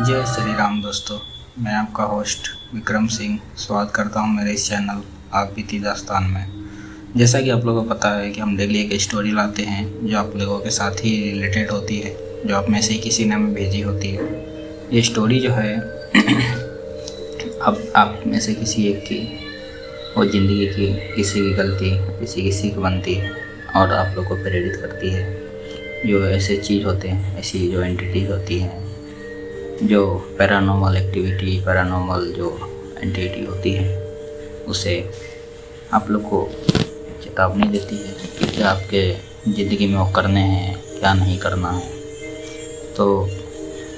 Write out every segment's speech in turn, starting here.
जय श्री राम दोस्तों, मैं आपका होस्ट विक्रम सिंह स्वागत करता हूं मेरे इस चैनल आप बीती दास्तान में। जैसा कि आप लोगों को पता है कि हम डेली एक स्टोरी लाते हैं जो आप लोगों के साथ ही रिलेटेड होती है, जो आप में से ही किसी ने हमें भेजी होती है। ये स्टोरी जो है अब आप में से किसी एक की वो ज़िंदगी की किसी की गलती किसी की बनती है और आप लोगों को प्रेरित करती है। जो ऐसे चीज़ होते हैं, ऐसी जो एंटिटीज़ होती हैं, जो पैरानॉर्मल एक्टिविटी पैरानॉर्मल जो एंटिटी होती है, उसे आप लोग को चेतावनी देती है कि क्या आपके ज़िंदगी में वो करने हैं, क्या नहीं करना है। तो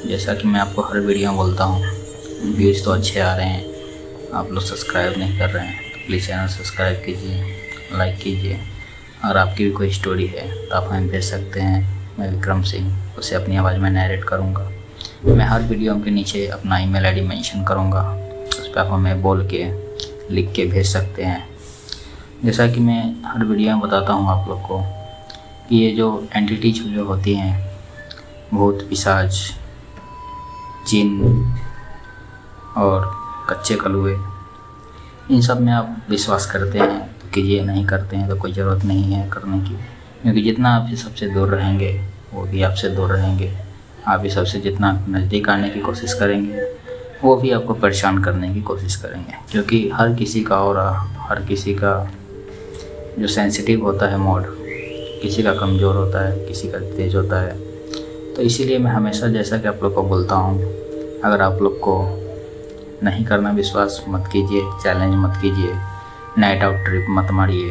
जैसा कि मैं आपको हर वीडियो में बोलता हूँ, व्यूज़ तो अच्छे आ रहे हैं, आप लोग सब्सक्राइब नहीं कर रहे हैं, तो प्लीज़ चैनल सब्सक्राइब कीजिए, लाइक कीजिए। और आपकी भी कोई स्टोरी है तो आप हमें भेज सकते हैं। मैं विक्रम सिंह उसे अपनी आवाज़ में नैरेट करूँगा। मैं हर वीडियो के नीचे अपना ईमेल आईडी मेंशन करूँगा, उस पर आप हमें बोल के लिख के भेज सकते हैं। जैसा कि मैं हर वीडियो में बताता हूँ आप लोग को कि ये जो एंटिटीज जो होती हैं, भूत पिशाच जिन और कच्चे कलुए, इन सब में आप विश्वास करते हैं तो कीजिए, नहीं करते हैं तो कोई ज़रूरत नहीं है करने की। क्योंकि जितना आप सबसे दूर रहेंगे वो भी आपसे दूर रहेंगे। आप ही सबसे जितना नज़दीक आने की कोशिश करेंगे वो भी आपको परेशान करने की कोशिश करेंगे। क्योंकि हर किसी का ऑरा, हर किसी का जो सेंसिटिव होता है मोड, किसी का कमज़ोर होता है, किसी का तेज़ होता है। तो इसीलिए मैं हमेशा, जैसा कि आप लोग को बोलता हूँ, अगर आप लोग को नहीं करना विश्वास मत कीजिए, चैलेंज मत कीजिए, नाइट आउट ट्रिप मत मारिए।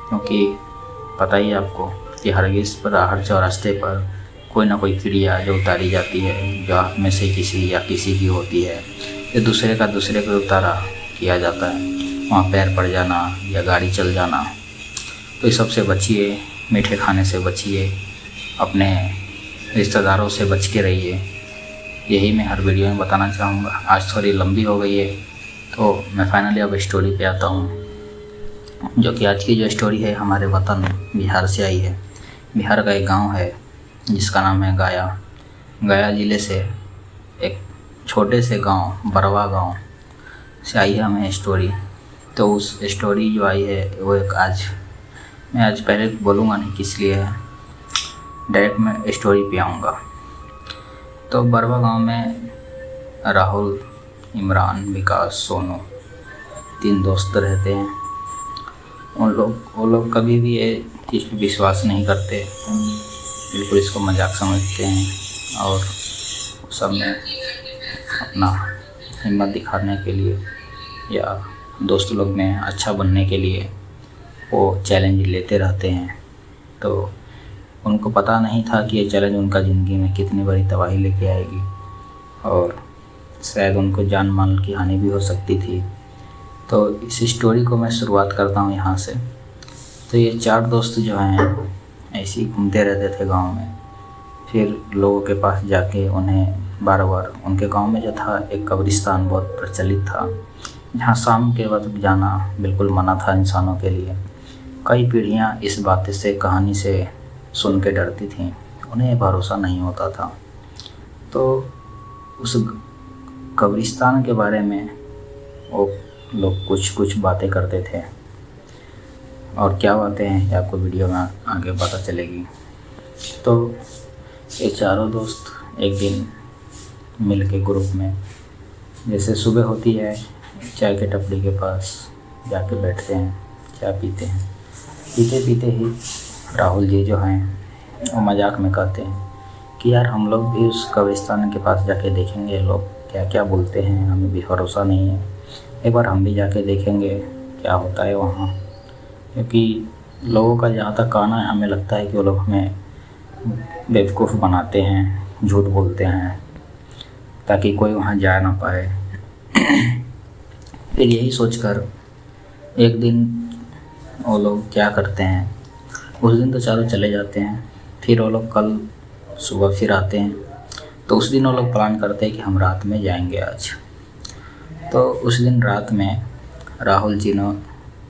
क्योंकि पता ही आपको कि हरगिज़ पर हर चौरास्ते पर कोई ना कोई क्रिया जो उतारी जाती है, जो आप में से किसी या किसी की होती है, जो दूसरे के उतारा किया जाता है, वहाँ पैर पड़ जाना या गाड़ी चल जाना। तो इस सब से बचिए, मीठे खाने से बचिए, अपने रिश्तेदारों से बच के रहिए। यही मैं हर वीडियो में बताना चाहूँगा। आज थोड़ी लंबी हो गई है तो मैं फाइनली अब स्टोरी पे आता हूँ, जो कि आज की जो स्टोरी है हमारे वतन बिहार से आई है। बिहार का एक गांव है जिसका नाम है गया। गया ज़िले से एक छोटे से गांव बरवा गांव से आई है हमें स्टोरी। तो उस स्टोरी जो आई है वो एक मैं आज पहले बोलूँगा नहीं किस लिए है, डायरेक्ट मैं स्टोरी पे आऊँगा। तो बरवा गांव में राहुल, इमरान, विकास, सोनू 3 दोस्त रहते हैं। वो लोग कभी भी ये चीज़ पर विश्वास नहीं करते, बिल्कुल इसको मजाक समझते हैं और सब में अपना हिम्मत दिखाने के लिए या दोस्त लोग में अच्छा बनने के लिए वो चैलेंज लेते रहते हैं। तो उनको पता नहीं था कि ये चैलेंज उनका ज़िंदगी में कितनी बड़ी तबाही लेके आएगी और शायद उनको जान माल की हानि भी हो सकती थी। तो इस स्टोरी को मैं शुरुआत करता हूँ यहाँ से। तो ये 4 दोस्त जो हैं ऐसे ही घूमते रहते थे गांव में। फिर लोगों के पास जाके उन्हें बार बार, उनके गांव में जो था एक कब्रिस्तान बहुत प्रचलित था, जहाँ शाम के वक्त जाना बिल्कुल मना था इंसानों के लिए। कई पीढ़ियाँ इस बात से, कहानी से सुन के डरती थीं, उन्हें भरोसा नहीं होता था। तो उस कब्रिस्तान के बारे में वो लोग कुछ बातें करते थे, और क्या बातें हैं ये आपको वीडियो में आगे पता चलेगी। तो ये 4 दोस्त एक दिन मिल के ग्रुप में, जैसे सुबह होती है, चाय के टपरी के पास जाके बैठते हैं, चाय पीते हैं। पीते पीते ही राहुल जी जो हैं वो मजाक में कहते हैं कि यार हम लोग भी उस कब्रिस्तान के पास जाके देखेंगे, लोग क्या क्या बोलते हैं, हमें भी भरोसा नहीं है, एक बार हम भी जाके देखेंगे क्या होता है वहाँ। क्योंकि लोगों का जहाँ तक कहना है, हमें लगता है कि वो लोग हमें बेवकूफ़ बनाते हैं, झूठ बोलते हैं ताकि कोई वहाँ जा ना पाए। फिर यही सोचकर एक दिन वो लोग क्या करते हैं, उस दिन तो चारों चले जाते हैं, फिर वो लोग कल सुबह फिर आते हैं। तो उस दिन वो लोग प्लान करते हैं कि हम रात में जाएंगे आज। तो उस दिन रात में राहुल जी ने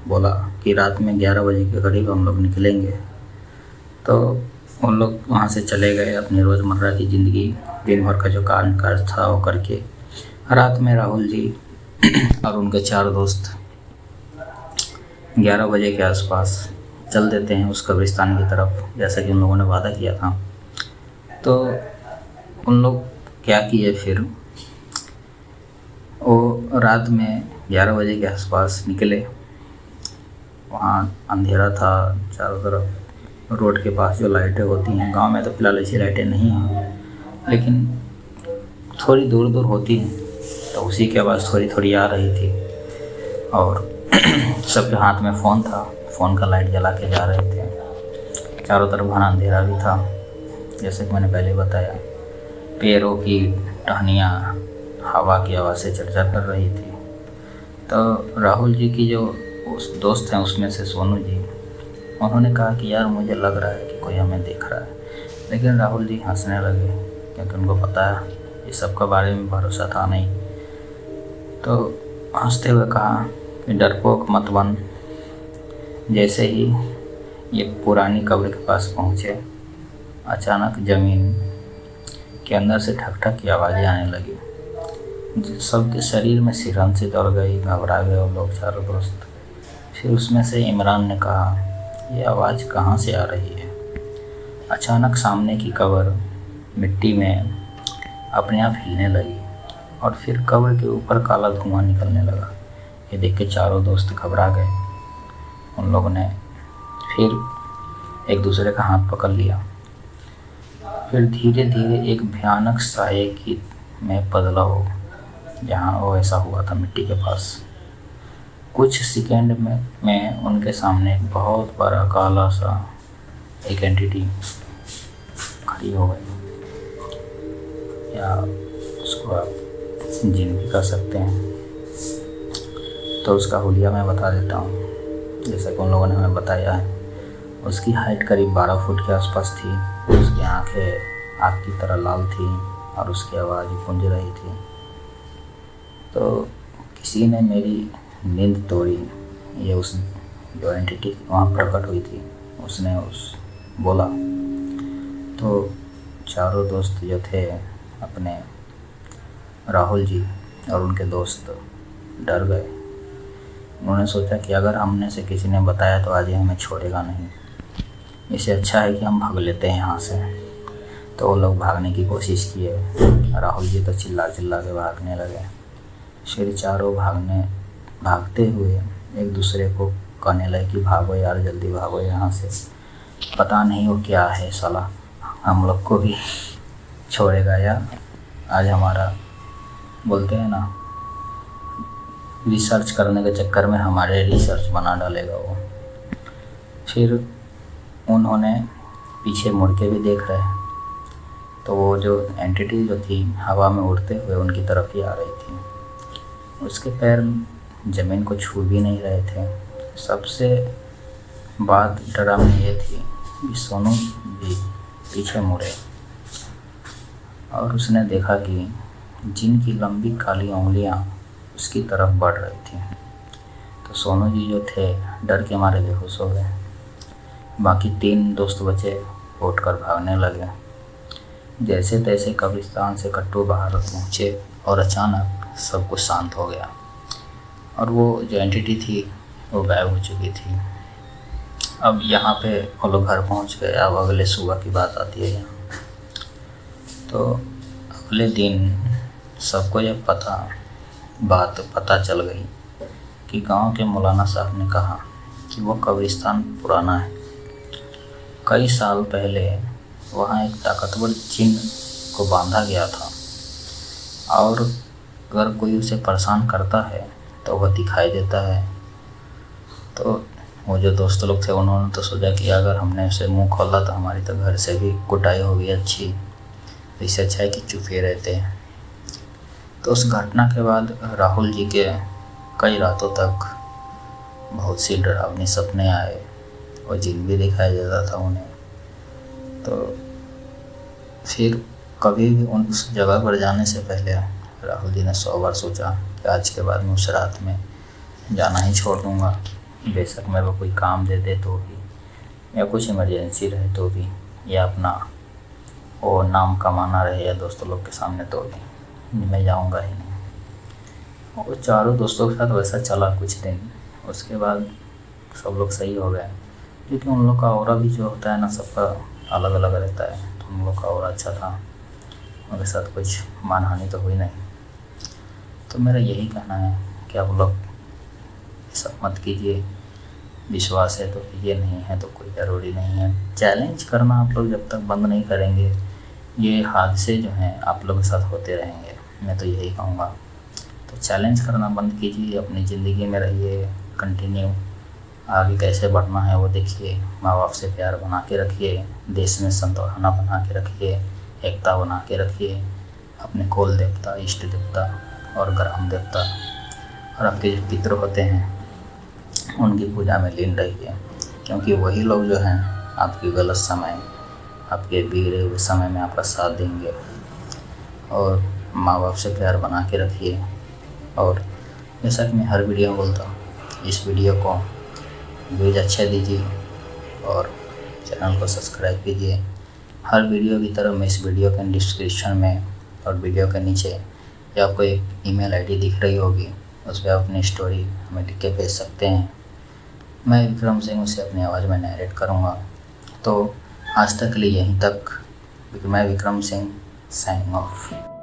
बोला कि रात में 11 बजे के करीब हम लोग निकलेंगे। तो उन लोग वहाँ से चले गए अपनी रोज़मर्रा की ज़िंदगी, दिन भर का जो काम काज था वो करके। रात में राहुल जी और उनके 4 दोस्त 11 बजे के आसपास चल देते हैं उस कब्रिस्तान की तरफ, जैसा कि उन लोगों ने वादा किया था। तो उन लोग क्या किए फिर, वो रात में 11 बजे के आसपास निकले। वहाँ अंधेरा था चारों तरफ, रोड के पास जो लाइटें होती हैं, गांव में तो फ़िलहाल ऐसी लाइटें नहीं हैं, लेकिन थोड़ी दूर दूर होती हैं, तो उसी की आवाज़ थोड़ी थोड़ी आ रही थी। और सबके हाथ में फ़ोन था, फ़ोन का लाइट जला के जा रहे थे। चारों तरफ घना अंधेरा भी था, जैसे कि मैंने पहले बताया। पेड़ों की टहनियाँ हवा की आवाज़ से चर्चा कर रही थी। तो राहुल जी की जो उस दोस्त हैं उसमें से सोनू जी, उन्होंने कहा कि यार मुझे लग रहा है कि कोई हमें देख रहा है। लेकिन राहुल जी हंसने लगे, क्योंकि उनको पता है ये सब के बारे में भरोसा था नहीं। तो हंसते हुए कहा कि डरपोक मत बन। जैसे ही ये पुरानी कब्र के पास पहुँचे, अचानक ज़मीन के अंदर से ठक ठक की आवाज़ें आने लगी। सबके शरीर में सिरहन सी दौड़ गई, घबरा गए वो लोग, चारों दोस्त। फिर उसमें से इमरान ने कहा, ये आवाज़ कहाँ से आ रही है? अचानक सामने की कब्र मिट्टी में अपने आप हिलने लगी और फिर कब्र के ऊपर काला धुआं निकलने लगा। ये देख के चारों दोस्त घबरा गए। उन लोगों ने फिर एक दूसरे का हाथ पकड़ लिया। फिर धीरे धीरे एक भयानक साये की में बदलाव, जहाँ वो ऐसा हुआ था मिट्टी के पास। कुछ सेकंड में उनके सामने एक बहुत बड़ा काला सा एक एंटिटी खड़ी हो गई, या उसको आप जिन भी कर सकते हैं। तो उसका हुलिया मैं बता देता हूँ, जैसा कि उन लोगों ने हमें बताया है। उसकी हाइट करीब 12 फुट के आसपास थी। उसकी आंखें आग की तरह लाल थी और उसकी आवाज़ गूंज रही थी। तो किसी ने मेरी नींद तोड़ी। ये उस जो एंटिटी वहाँ प्रकट हुई थी, उसने बोला। तो चारों दोस्त जो थे अपने, राहुल जी और उनके दोस्त डर गए। उन्होंने सोचा कि अगर हमने से किसी ने बताया तो आज ये हमें छोड़ेगा नहीं, इससे अच्छा है कि हम भाग लेते हैं यहाँ से। तो वो लोग भागने की कोशिश किए। राहुल जी तो चिल्ला चिल्ला के भागने लगे। फिर चारों भागते हुए एक दूसरे को कहने लगे कि भागो यार, जल्दी भागो यहाँ से, पता नहीं वो क्या है साला, हम लोग को भी छोड़ेगा या आज हमारा, बोलते हैं ना, रिसर्च करने के चक्कर में हमारे रिसर्च बना डालेगा वो। फिर उन्होंने पीछे मुड़ के भी देख रहे, तो वो जो एंटिटी जो थी हवा में उड़ते हुए उनकी तरफ ही आ रही थी। उसके पैर ज़मीन को छू भी नहीं रहे थे। सबसे बात डरावनी ये थी कि सोनू भी पीछे मुड़े और उसने देखा कि जिनकी लंबी काली उंगलियां उसकी तरफ बढ़ रही थी। तो सोनू जी जो थे डर के मारे बेहोश हो गए। बाकी 3 दोस्त बचे, उठकर भागने लगे। जैसे तैसे कब्रिस्तान से कट्टू बाहर पहुँचे और अचानक सब कुछ शांत हो गया और वो जो एंटिटी थी वो गायब हो चुकी थी। अब यहाँ पे वो लोग घर पहुँच गए। अब अगले सुबह की बात आती है यहाँ। तो अगले दिन सबको ये बात पता चल गई कि गांव के मौलाना साहब ने कहा कि वो कब्रिस्तान पुराना है। कई साल पहले वहाँ एक ताकतवर जिन को बांधा गया था और अगर कोई उसे परेशान करता है तो वह दिखाई देता है। तो वो जो दोस्त लोग थे उन्होंने तो सोचा कि अगर हमने उसे मुंह खोला तो हमारी तो घर से भी कुटाई होगी अच्छी, तो इससे अच्छा है कि चुप ही रहते हैं। तो उस घटना के बाद राहुल जी के कई रातों तक बहुत सी डरावनी सपने आए और जिन भी दिखाई देता था उन्हें। तो फिर कभी भी उस जगह पर जाने से पहले राहुल जी ने 100 बार सोचा कि आज के बाद मैं उस रात में जाना ही छोड़ दूँगा। बेशक मेरे को कोई काम दे दे तो भी या कुछ इमरजेंसी रहे तो भी या अपना वो नाम कमाना रहे या दोस्तों लोग के सामने, तो मैं जाऊंगा ही नहीं। वो चारों दोस्तों के साथ वैसा चला कुछ दिन, उसके बाद सब लोग सही हो गए, क्योंकि उन लोग का ऑरा भी जो होता है ना, सबका अलग अलग रहता है। तो उन लोग का ऑरा अच्छा था, उनके साथ कुछ मानहानि तो हुई नहीं। तो मेरा यही कहना है कि आप लोग सब मत कीजिए, विश्वास है तो कीजिए, नहीं है तो कोई ज़रूरी नहीं है। चैलेंज करना आप लोग जब तक बंद नहीं करेंगे, ये हादसे जो हैं आप लोगों के साथ होते रहेंगे, मैं तो यही कहूँगा। तो चैलेंज करना बंद कीजिए, अपनी ज़िंदगी में रहिए कंटिन्यू, आगे कैसे बढ़ना है वो देखिए, माँ बाप से प्यार बना के रखिए, देश में सद्भावना बना के रखिए, एकता बना के रखिए, अपने कुल देवता, इष्ट देवता और ग्राम देवता और आपके जो पितृ होते हैं उनकी पूजा में लीन रहिए, क्योंकि वही लोग जो हैं आपके गलत समय, आपके बिगड़े हुए समय में आपका साथ देंगे। और माँ बाप से प्यार बना के रखिए। और जैसा कि मैं हर वीडियो में बोलता हूँ, इस वीडियो को व्यूज़ अच्छे दीजिए और चैनल को सब्सक्राइब कीजिए। हर वीडियो की तरह मैं इस वीडियो के डिस्क्रिप्शन में और वीडियो के नीचे या आपको एक ईमेल आईडी दिख रही होगी, उस पर आप अपनी स्टोरी हमें लिख के भेज सकते हैं। मैं विक्रम सिंह उसे अपनी आवाज़ में नरेट करूँगा। तो आज तक के लिए यहीं तक। मैं विक्रम सिंह साइनिंग ऑफ।